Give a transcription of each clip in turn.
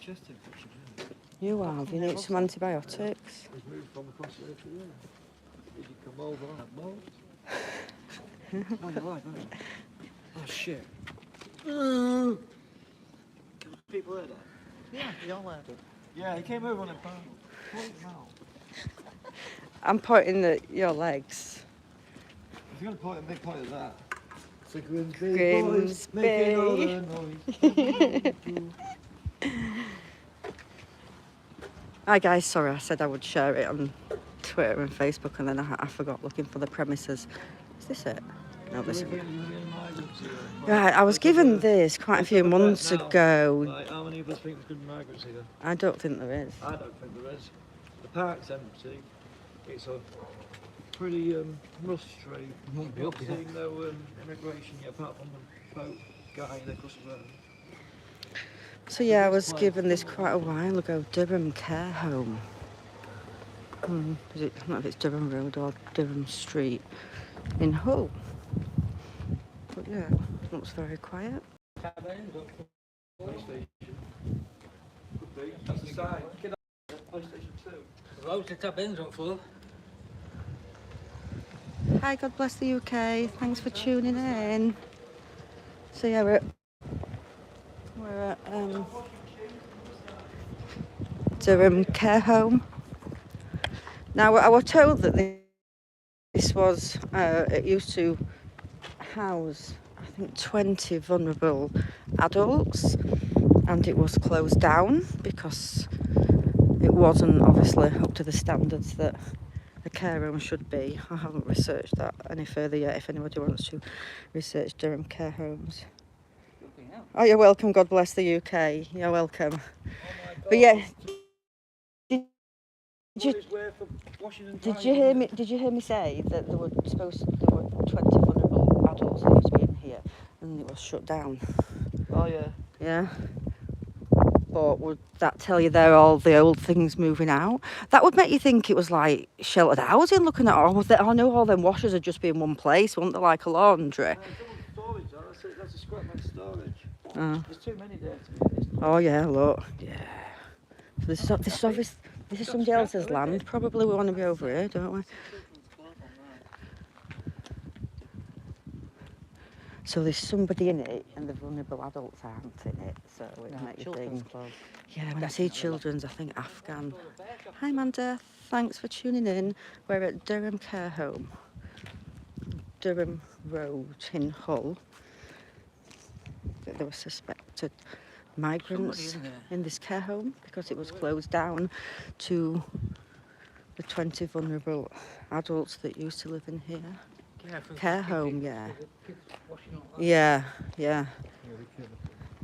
chest infection, isn't it? You have. You need some antibiotics. He's moved from across there to there. Did you come over on that boat? Oh, you're alive, aren't you? Oh, shit. People heard that? Yeah, we all heard it. Yeah, he came over on a boat. Point him out. I'm pointing at your legs. If you're going to point a big point at that. It's a Grimsby Grimsby. boys making all the noise. Hi guys, sorry I said I would share it on Twitter and Facebook and then I forgot looking for the premises. Is this it? No, this isn't. Right, I was given this quite a few months ago. Like, how many of us think there's going to be migrants here? I don't think there is. I don't think there is. The park's empty. It's a pretty rough street. Won't be Not up yet. seeing no immigration yet, apart from the boat guy there across the road. So yeah, I was given this quite a while ago. Durham Care Home. Is it, I don't know if it's Durham Road or Durham Street in Hull. But yeah, looks very quiet. Police station. Could be. That's the sign. Police station 2. Loads of tabbins up full. Hi, God bless the UK. Thanks for tuning in. So yeah, we're at Durham Care Home. Now I was told that this was it used to house I think 20 vulnerable adults, and it was closed down because it wasn't obviously up to the standards that a care home should be. I haven't researched that any further yet. If anybody wants to research Durham care homes. Oh, you're welcome. God bless the UK. You're welcome. But yeah, did you hear me? Did you hear me say that there were 20 vulnerable adults that used to be in here, and it was shut down? Oh, yeah. Yeah. But would that tell you they're all the old things moving out? That would make you think it was like sheltered housing, looking at all of it. I know all them washers would just be in one place, wouldn't they, like a laundry? Storage, that's a scrap metal storage. Oh. There's too many there to be honest. Oh yeah, look. Yeah. So this is somebody else's land. Probably we want to be over here, don't we? So there's somebody in it, and the vulnerable adults aren't in it. So it makes you think. Yeah, when I see children's, I think Afghan. Hi, Amanda. Thanks for tuning in. We're at Durham Care Home, Durham Road in Hull. There were suspected migrants in this care home because it was closed down to the 20 vulnerable adults that used to live in here. Care home, yeah. Yeah, yeah.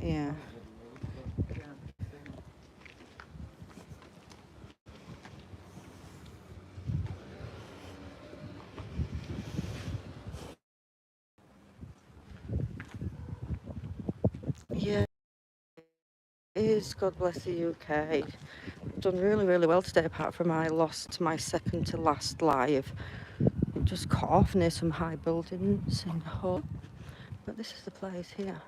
Yeah. Yeah. It is, God bless the UK. Done really, really well today, apart from I lost my second to last live. It just cut off near some high buildings in Hull. But this is the place here.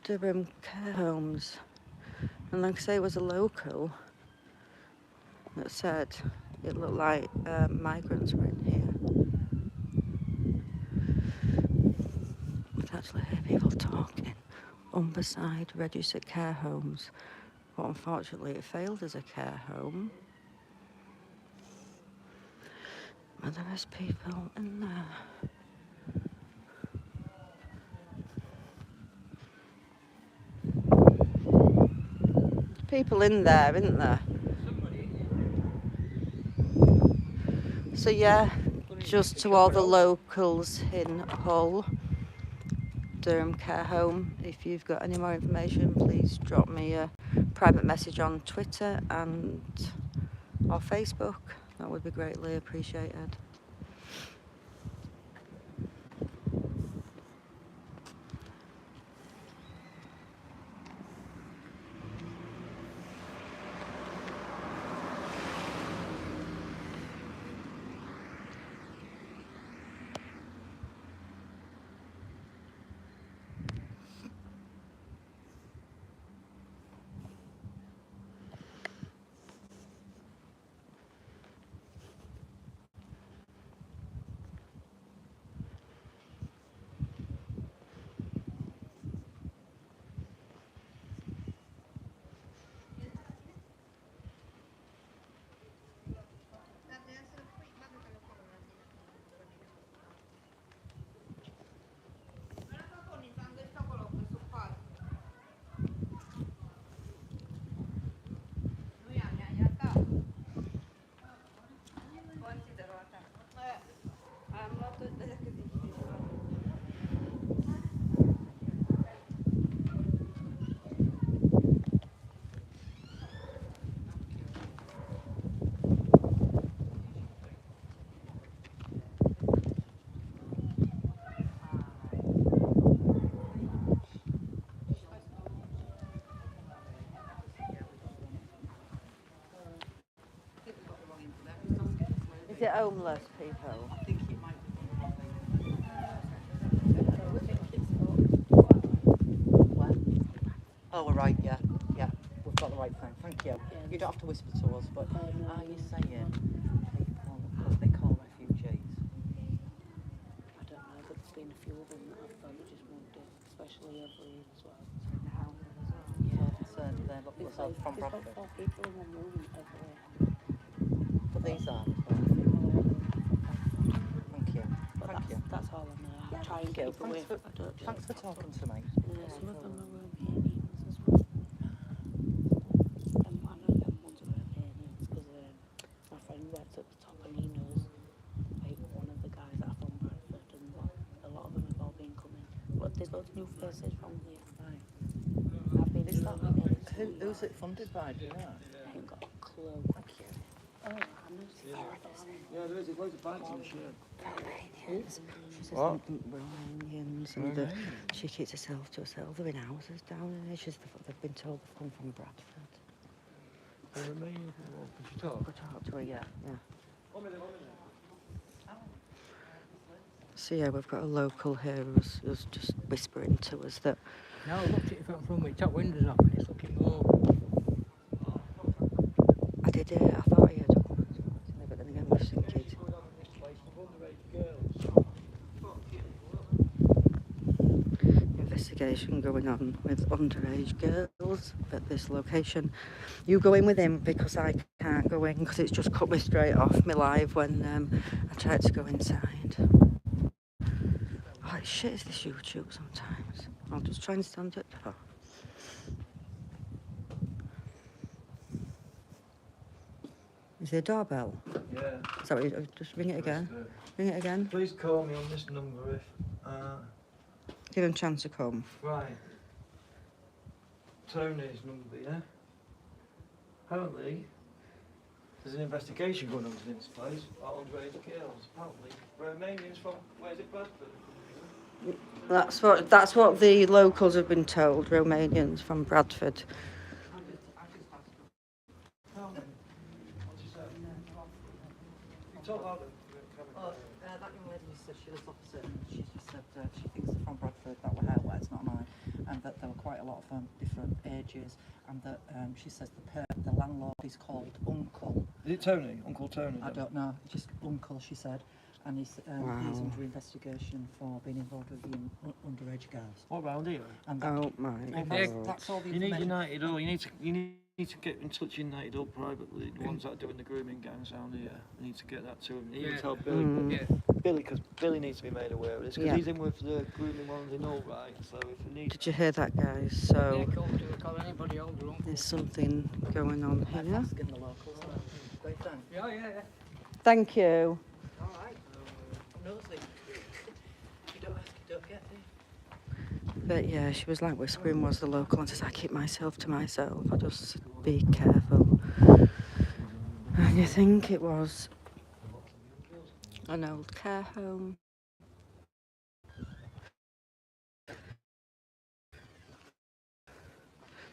Durham Care Homes. And like I say, it was a local that said it looked like migrants were in here. I can actually hear people talking. Umberside registered care homes. But unfortunately it failed as a care home. But there is people in there. People in there, isn't there? So yeah, just to all the locals in Hull, Durham Care Home, if you've got any more information, please drop me a private message on Twitter and or Facebook. That would be greatly appreciated. Is it homeless people? I think it might be. Oh, we're right, yeah. Yeah, we've got the right thing. Thank you. You don't have to whisper to us, but are you saying people, because they call refugees? I don't know, but there's been a few of them that I've thought just moved in, especially over here as well. Yeah, so they look themselves from There's about Bradford. 4 people in one room over here. But these are. Thank you. But Thank you. that's all I know. I try and Thank you. keep away. Thanks for, I don't just. thanks for talking to me. Some of them are Romanians as well. And one of them ones are Romanians because my friend works at the top and he knows like one of the guys that are from Bradford and a lot of them have all been coming. But there's loads of new faces from here. Right. I've been Is that, in who's it funded by, do you know? I ain't got a clue. Thank you. Oh, I know it's Yeah, there is. There's loads of bags in the shed. Romanians. She says What? Romanians, and she keeps herself to herself. They're in houses down there. They've been told they've come from Bradford. The Romanian. Could you talk? Go talk to her, yeah. So yeah, we've got a local here who's just whispering to us that Now I looked at it from the top windows up and it's looking more. I did it. I thought I heard upwards, but then again, I was thinking. Investigation going on with underage girls at this location. You go in with him because I can't go in because it's just cut me straight off my live when I tried to go inside. Oh, it's shit is this YouTube sometimes. I'll just try and stand at the door. Is there a doorbell? Yeah. Is that what you just ring it again? Ring it again. Please call me on this number if. Give him a chance to come. Right. Tony's number, yeah? Apparently, there's an investigation going on to this place about underage girls. Apparently, Romanians from, where's it, Bradford? That's what the locals have been told. Romanians from Bradford. Tell me. What's he say? You talk louder. Oh, that young lady just said she lives opposite and she just said she thinks they're from Bradford, that were her words, not mine, and that there were quite a lot of different ages, and that she says the landlord is called Uncle. Is it Tony? Uncle Tony? I don't know, just Uncle, she said, and he's under investigation for being involved with the underage girls. What round here? And Oh my God. that's all the You need information. United Up. You need to get in touch with United Up privately. The ones that are doing the grooming gangs down here. You need to get that to him. You Yeah. tell Billy. Mm. Yeah. Billy, because Billy needs to be made aware of this. Because Yeah. he's in with the grooming ones in all right. So if he needs. Did you hear that, guys? They So call anybody older uncle. there's something going on I'm here. asking the locals. Great thing. Yeah. Thank you. All right. Nosy. You don't ask, you don't get, do you? But yeah, she was like whispering was the local and says I keep myself to myself. I just be careful. And you think it was an old care home.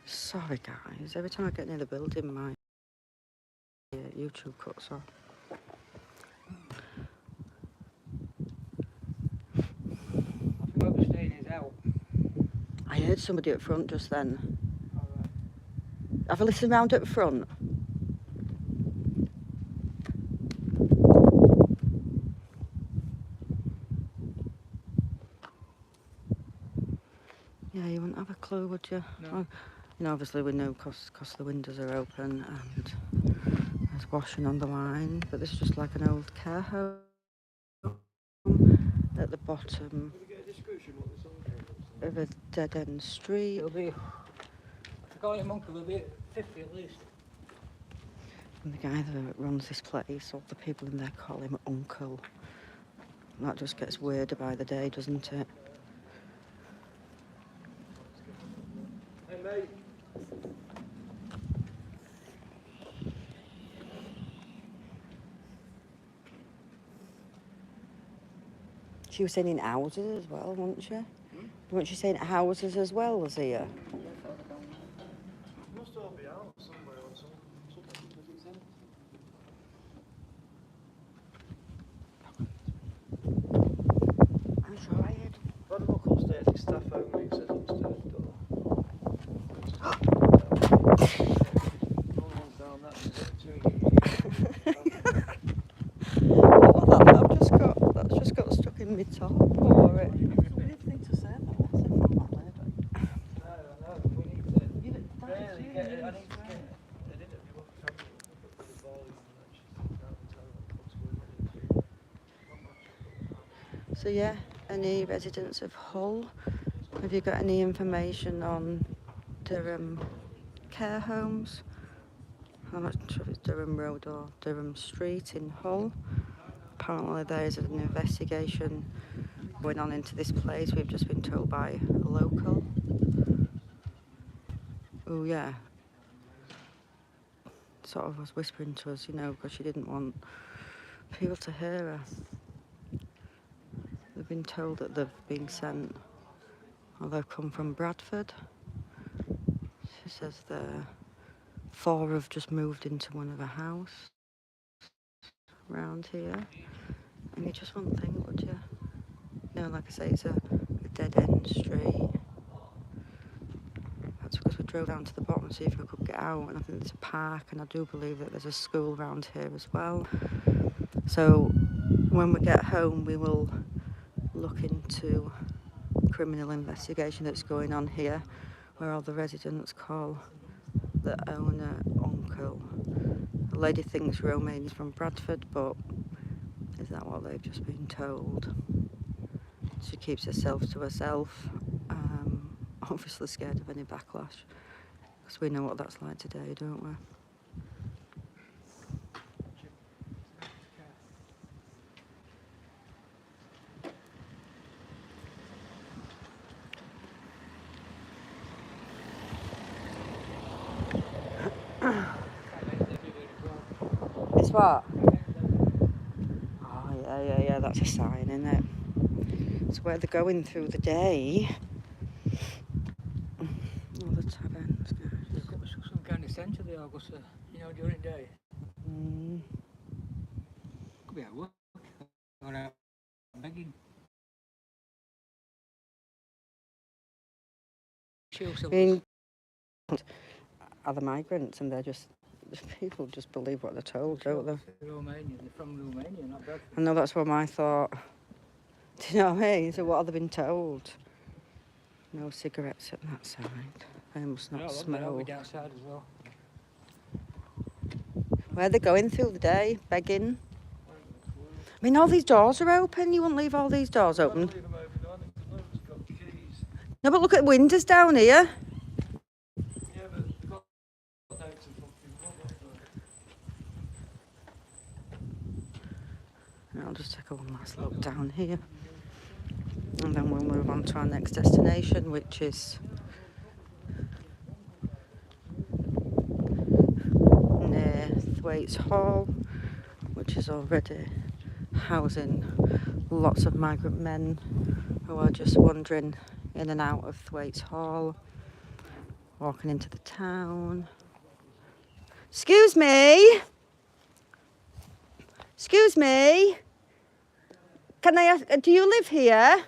Sorry guys, every time I get near the building my YouTube cuts off. Whoever's staying is out. I heard somebody at front just then. Have a listen round at the front. Yeah, you wouldn't have a clue, would you? No. Oh, you know, obviously we know because the windows are open and there's washing on the line, but this is just like an old care home at the bottom of a dead-end street. It'll be, if I call him uncle, it'll be 50 at least. And the guy that runs this place, all the people in there call him Uncle. That just gets weirder by the day, doesn't it? Hey mate. She was saying in houses as well, wasn't she? Wasn't she saying houses as well as here? Must all be out somewhere or something. staff only, it says upstairs door. Down that That's just got stuck in my top. Or it. It's a weird thing to say though, what's it from that lady? No, I know, we need to You know, that is really really, get it. I really need to strange. get an interview off the camera with the volume and then she's down and tell her what's going on. So yeah, any residents of Hull, have you got any information on Durham care homes? I'm not sure if it's Durham Road or Durham Street in Hull. Apparently there is an investigation going on into this place, we've just been told by a local. Oh yeah, sort of was whispering to us, you know, because she didn't want people to hear her. They've been told that they've been sent, or they've come from Bradford. She says the 4 have just moved into one of the house around here. And you just wouldn't think, would you? You know, like I say, it's a dead-end street. That's because we drove down to the bottom to see if we could get out, and I think there's a park, and I do believe that there's a school around here as well. So when we get home, we will look into criminal investigation that's going on here, where all the residents call the owner uncle. The lady thinks Romanian's from Bradford, but is that what they've just been told? She keeps herself to herself, obviously scared of any backlash, because we know what that's like today, don't we? It's what? Oh, yeah, that's a sign, isn't it? It's where they're going through the day. All the taverns, guys. They've got some kind of centre they are, because, you know, during the day. Could be at work or out begging. I mean, are the migrants, and they're just, people just believe what they're told, don't they? They're Romanian, they're from Romania, not Bradford. I know, that's what I thought. Do you know what I mean? So what have they been told? No cigarettes at that side. They must not They'll smell. be outside as well. Where are they going through the day? Begging? I mean, all these doors are open. You wouldn't leave all these doors open. Leave them open, I think the neighbour's got keys. No, but look at the windows down here. Yeah, but they've got dates and fucking what, I'll just take a one last look down here. And then we'll move on to our next destination, which is near Thwaites Hall, which is already housing lots of migrant men who are just wandering in and out of Thwaites Hall, walking into the town. Excuse me. Excuse me. Can I ask, do you live here?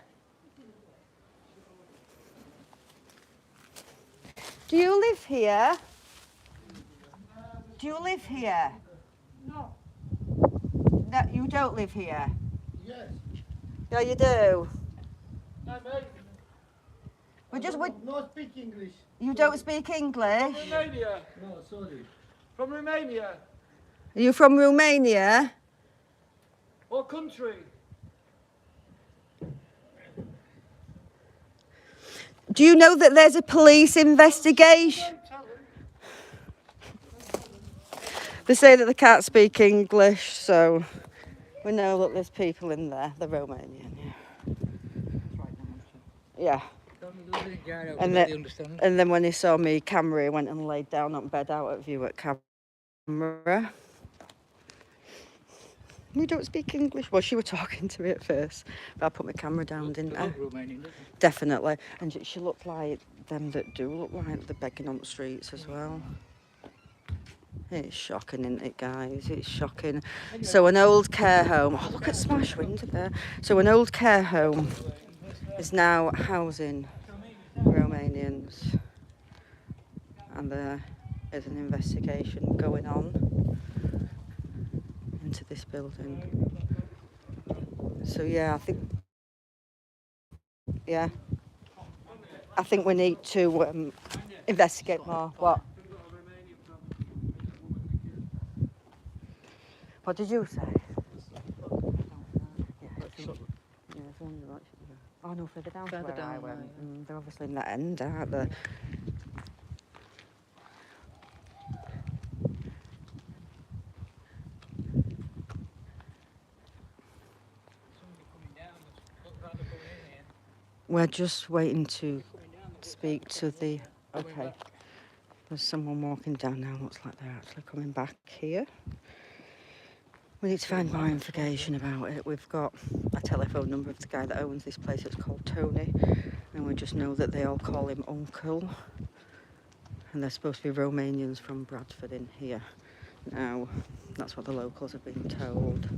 Do you live here? Do you live here? No. No, you don't live here. Yes. Yeah, you do. No, mate. We just, No speak English. you don't speak English? Romania? No, sorry. From Romania? Are you from Romania? What country? Do you know that there's a police investigation? They say that they can't speak English, so we know that there's people in there. They're Romanian, yeah. Yeah. And then when he saw me camera, he went and laid down on bed out of view at camera. We don't speak English. Well, she was talking to me at first, but I put my camera down, didn't I? Definitely. And she looked like them that do look like they're begging on the streets as well. It's shocking, isn't it, guys? It's shocking. So an old care home. Oh, look at smash window there. So an old care home is now housing Romanians, and there is an investigation going on into this building. So yeah, I think we need to investigate more. What did you say? Oh no, further down. Further where I down, went. yeah. They're obviously in that end, aren't they? We're just waiting to speak to the. Okay. There's someone walking down now. Looks like they're actually coming back here. We need to find more information about it. We've got a telephone number of the guy that owns this place. It's called Tony, and we just know that they all call him Uncle. And they're supposed to be Romanians from Bradford in here. Now, that's what the locals have been told.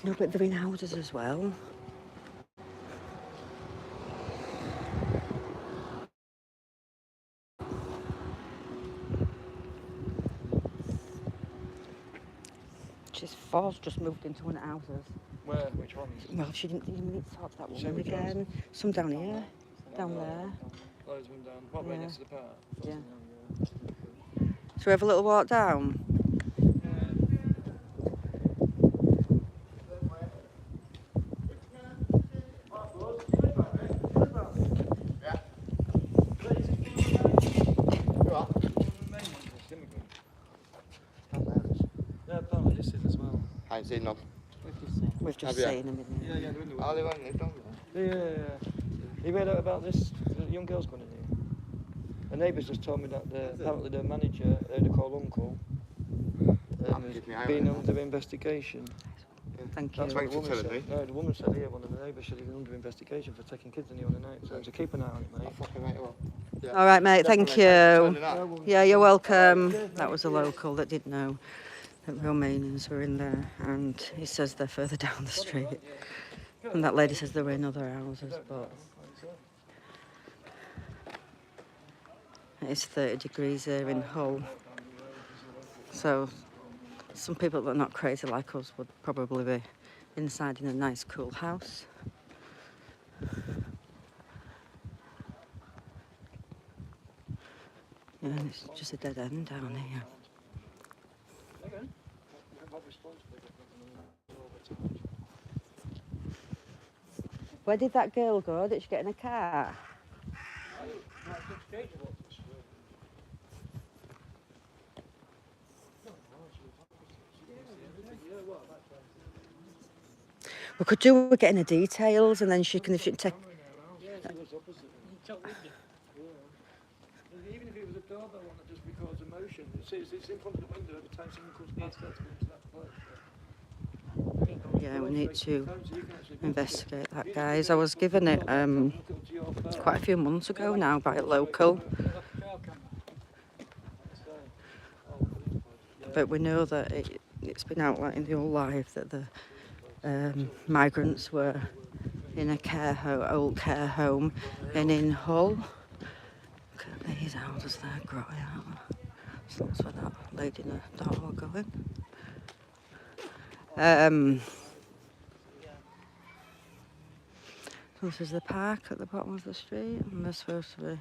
No, but they're in houses as well. She's forced just moved into one of the houses. Where? Which ones? Well, she didn't even need to talk to that Say woman which again. ones? Some down here, down there. Loads of them down. What, right Yeah. next to the park? Yeah. Yeah. Shall we have a little walk down? Yeah, apparently this is as well. I ain't seen none. We've just Have you? seen them in Yeah, there. yeah, they're in the Oh, they weren't in there. Yeah. You read out about this? The young girl's gone in here. The neighbours just told me that apparently the manager, they call Uncle, Keep me out been of it. under investigation. Thank you. That's what the Thanks for woman telling said. me. No, the woman said here, one of the neighbours said he's under investigation for taking kids in here on the night. So keep an eye on it, mate. Fucking right, well. Yeah. All right, mate. Thank Definitely, thanks for you. turning up. Yeah, you're welcome. That was a local that did know that Romanians were in there, and he says they're further down the street. And that lady says they're in other houses, but it's 30 degrees here in Hull. So some people that are not crazy like us would probably be inside in a nice cool house. Yeah, and it's just a dead end down here. Where did that girl go? Did she get in a car? We could do with getting the details, and then she can, if she can take. Yeah, she was opposite. Even if it was a doorbell one that just records emotion, it's in front of the window every time someone comes past that to that place. Yeah, we need to investigate that, guys. I was given it quite a few months ago now by a local, but we know that it's been outlined in all life that the migrants were in a old care home in Hull. Look at these houses there, grotty out. So that's where that lady and her daughter were going. So this is the park at the bottom of the street, and there's supposed to be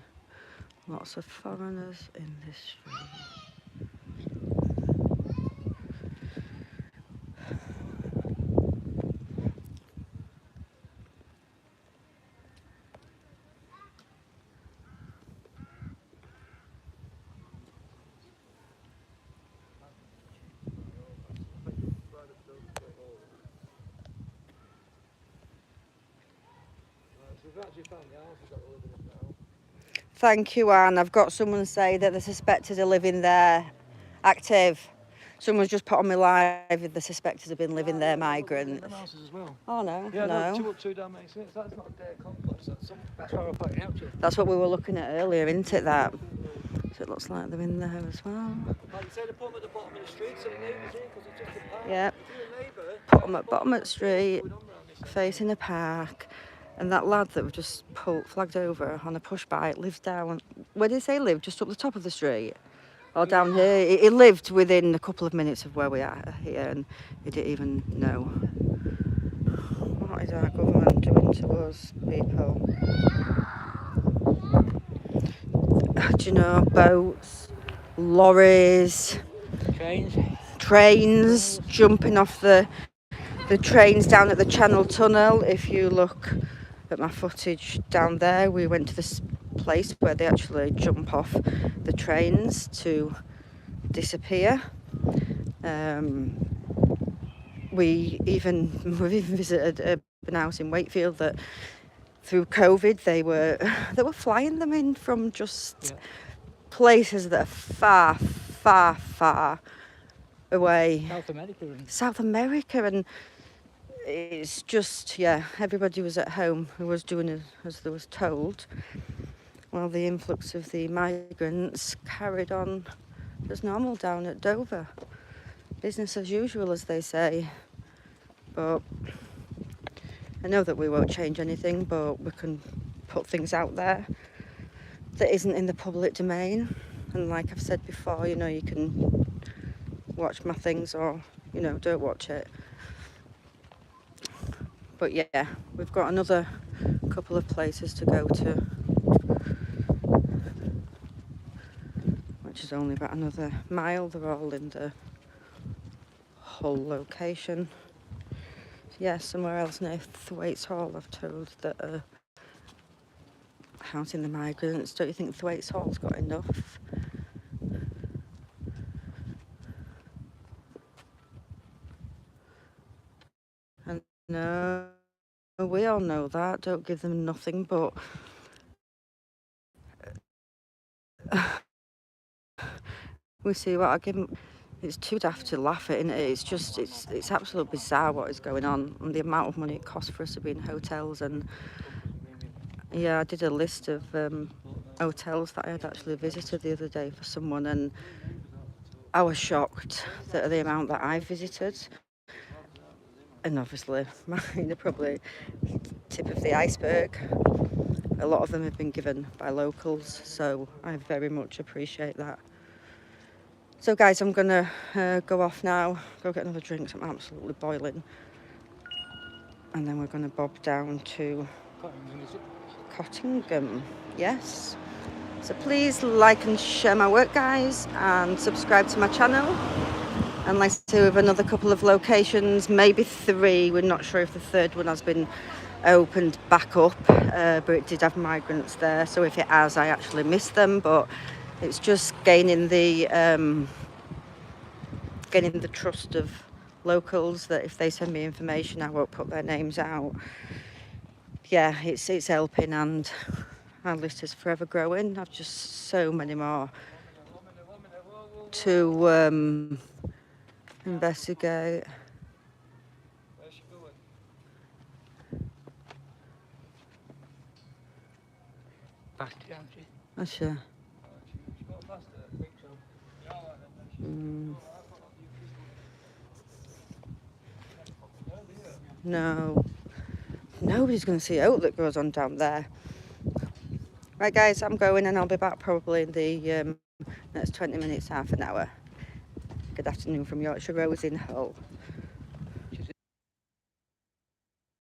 lots of foreigners in this street. Thank you, Anne. I've got someone say that the suspected are living there. Active. Someone's just put on me live. The suspected have been living there, migrants. Houses as well. Oh no, Yeah, no. two down Main Street. That's not a dare complex. That's where I put it out to. That's what we were looking at earlier, isn't it? That. So it looks like they're in there as well. Like you say, they put them at the bottom of the street so the neighbours in because it's just a park. Yeah. If you're a neighbour, Put them at bottom of the street. going on round this facing a park, and that lad that we just flagged over on a push bike lives down. Where did he say live? Just up the top of the street, or down here? He lived within a couple of minutes of where we are here, and he didn't even know. What is our government doing to us, people? Do you know, boats, lorries, trains jumping off the trains down at the Channel Tunnel. If you look at my footage down there, we went to this place where they actually jump off the trains to disappear. We've even visited an house in Wakefield that through COVID they were flying them in from just places that are far away. South America, and it's just, everybody was at home who was doing as they was told, while the influx of the migrants carried on as normal down at Dover. Business as usual, as they say. But I know that we won't change anything, but we can put things out there that isn't in the public domain. And like I've said before, you know, you can watch my things or, you know, don't watch it. But yeah, we've got another couple of places to go to, which is only about another mile. They're all in the Hull location. Yeah, somewhere else near Thwaites Hall, I've told, that are housing the migrants. Don't you think Thwaites Hall's got enough? And no, we all know that. Don't give them nothing, but we see what I give them. It's too daft to laugh at, isn't it? It's just, it's absolutely bizarre what is going on, and the amount of money it costs for us to be in hotels. And yeah, I did a list of hotels that I had actually visited the other day for someone, and I was shocked at the amount that I visited. And obviously, mine are probably tip of the iceberg. A lot of them have been given by locals, so I very much appreciate that. So guys, I'm gonna go off now, go get another drink, I'm absolutely boiling. And then we're gonna bob down to Cottingham, yes. So please like and share my work, guys, and subscribe to my channel. And like I say, we have another couple of locations, maybe 3. We're not sure if the third one has been opened back up, but it did have migrants there. So if it has, I actually missed them, but it's just gaining the trust of locals, that if they send me information, I won't put their names out. Yeah, it's helping, and our list is forever growing. I've just so many more to investigate. That's yeah. No, nobody's going to see out that goes on down there. Right guys, I'm going, and I'll be back probably in the next 20 minutes, half an hour. Good afternoon from Yorkshire Rose in Hull.